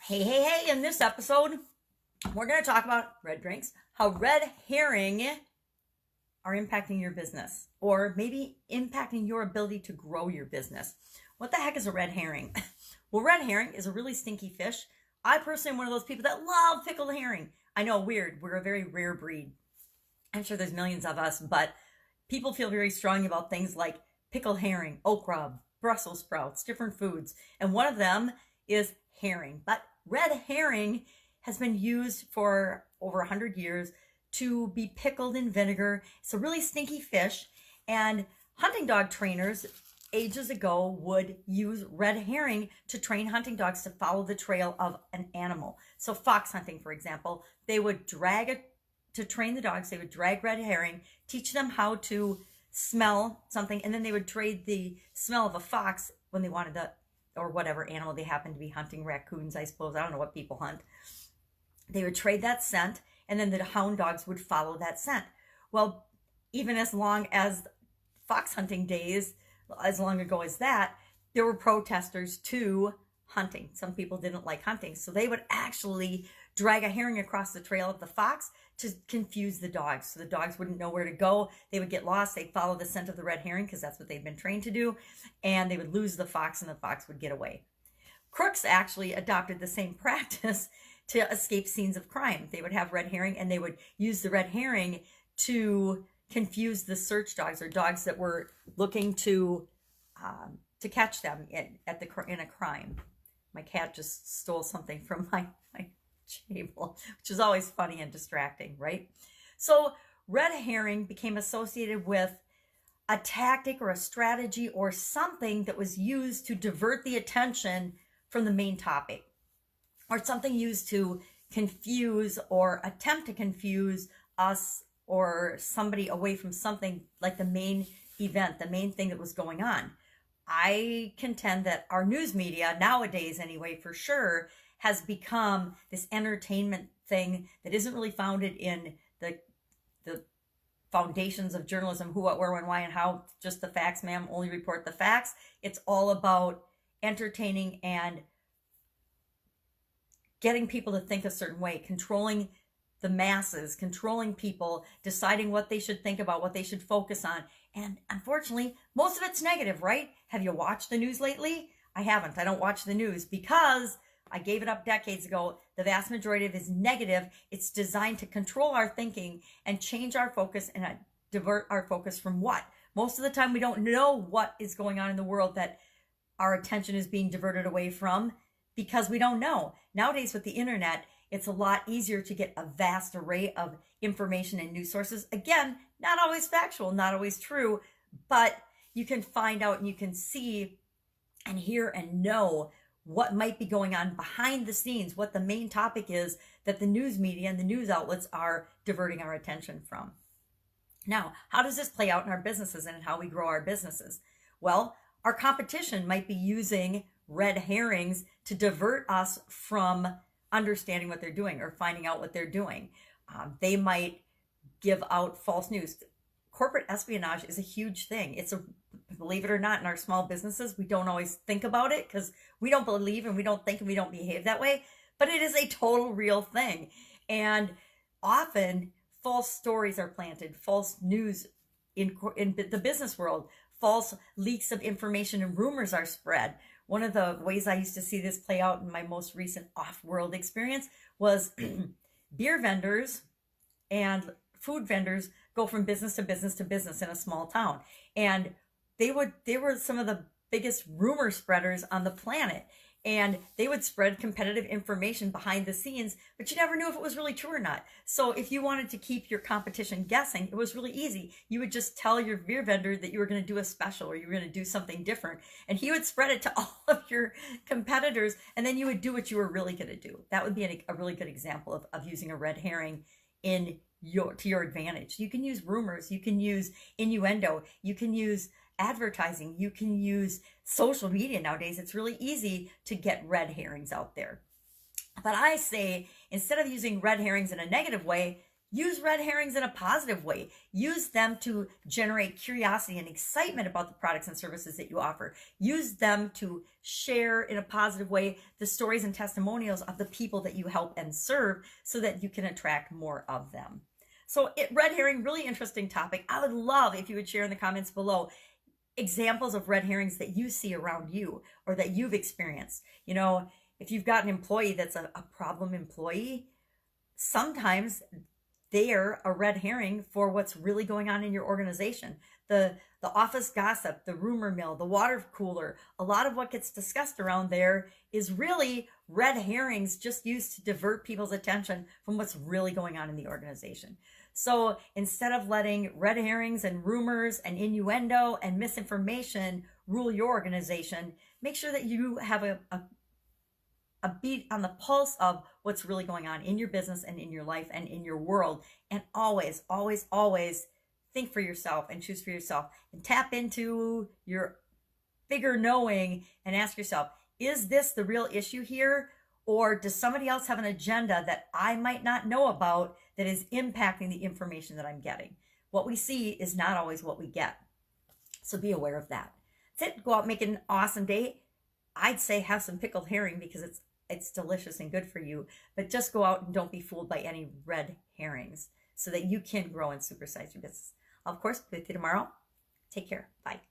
Hey, in this episode, we're going to talk about red drinks, how red herring are impacting your business, or maybe impacting your ability to grow your business. What the heck is a red herring? Well, red herring is a really stinky fish. I personally am one of those people that love pickled herring. I know, weird. We're a very rare breed. I'm sure there's millions of us, but people feel very strongly about things like pickled herring, okra, Brussels sprouts, different foods. And one of them is herring. But red herring has been used for over 100 years to be pickled in vinegar. It's a really stinky fish. And hunting dog trainers ages ago would use red herring to train hunting dogs to follow the trail of an animal. So fox hunting, for example, they would drag it to train the dogs. They would drag red herring, teach them how to smell something, and then they would trade the smell of a fox when they wanted to, or whatever animal they happened to be hunting, raccoons, I suppose. I don't know what people hunt. They would trade that scent, and then the hound dogs would follow that scent. Well, even as long as fox hunting days, as long ago as that, there were protesters to hunting. Some people didn't like hunting, so they would actually drag a herring across the trail of the fox to confuse the dogs. So the dogs wouldn't know where to go. They would get lost. They'd follow the scent of the red herring because that's what they'd been trained to do. And they would lose the fox and the fox would get away. Crooks actually adopted the same practice to escape scenes of crime. They would have red herring and they would use the red herring to confuse the search dogs, or dogs that were looking to catch them in a crime. My cat just stole something from my table, which is always funny and distracting, right? So red herring became associated with a tactic or a strategy or something that was used to divert the attention from the main topic, or something used to confuse or attempt to confuse us or somebody away from something like the main event, the main thing that was going on. I contend that our news media nowadays, anyway, for sure, has become this entertainment thing that isn't really founded in the foundations of journalism, who, what, where, when, why, and how. Just the facts, ma'am. Only report the facts. It's all about entertaining and getting people to think a certain way, controlling the masses, controlling people, deciding what they should think about, what they should focus on. And unfortunately, most of it's negative, right? Have you watched the news lately? I haven't. I don't watch the news because I gave it up decades ago. The vast majority of it is negative. It's designed to control our thinking and change our focus and divert our focus from what? Most of the time, we don't know what is going on in the world that our attention is being diverted away from because we don't know. Nowadays, with the internet, it's a lot easier to get a vast array of information and news sources. Again, not always factual, not always true, but you can find out and you can see and hear and know what might be going on behind the scenes, what the main topic is that the news media and the news outlets are diverting our attention from. Now, how does this play out in our businesses and in how we grow our businesses? Well, our competition might be using red herrings to divert us from understanding what they're doing or finding out what they're doing. They might give out false news. Corporate espionage is a huge thing. Believe it or not, in our small businesses, we don't always think about it because we don't believe and we don't think and we don't behave that way. But it is a total real thing. And often false stories are planted, false news in the business world, false leaks of information and rumors are spread. One of the ways I used to see this play out in my most recent off-world experience was beer vendors and food vendors go from business to business to business in a small town. And they were some of the biggest rumor spreaders on the planet. And they would spread competitive information behind the scenes, but you never knew if it was really true or not. So if you wanted to keep your competition guessing, it was really easy. You would just tell your beer vendor that you were going to do a special or you were going to do something different. And he would spread it to all of your competitors, and then you would do what you were really going to do. That would be a really good example of using a red herring to your advantage. You can use rumors, you can use innuendo, you can use advertising, you can use social media nowadays. It's really easy to get red herrings out there. But I say, instead of using red herrings in a negative way, Use red herrings in a positive way. Use them to generate curiosity and excitement about the products and services that you offer. Use them to share in a positive way the stories and testimonials of the people that you help and serve so that you can attract more of them. So red herring, really interesting topic. I would love if you would share in the comments below examples of red herrings that you see around you or that you've experienced. You know, if you've got an employee that's a problem employee, sometimes they're a red herring for what's really going on in your organization. The office gossip, the rumor mill, the water cooler, a lot of what gets discussed around there is really red herrings just used to divert people's attention from what's really going on in the organization. So instead of letting red herrings and rumors and innuendo and misinformation rule your organization, make sure that you have a beat on the pulse of what's really going on in your business and in your life and in your world. And always, always, always think for yourself and choose for yourself and tap into your bigger knowing and ask yourself, is this the real issue here? Or does somebody else have an agenda that I might not know about that is impacting the information that I'm getting? What we see is not always what we get. So be aware of that. That's it. Go out and make it an awesome day. I'd say have some pickled herring because it's delicious and good for you, but just go out and don't be fooled by any red herrings so that you can grow and supersize your business. I'll, of course, be with you tomorrow. Take care. Bye.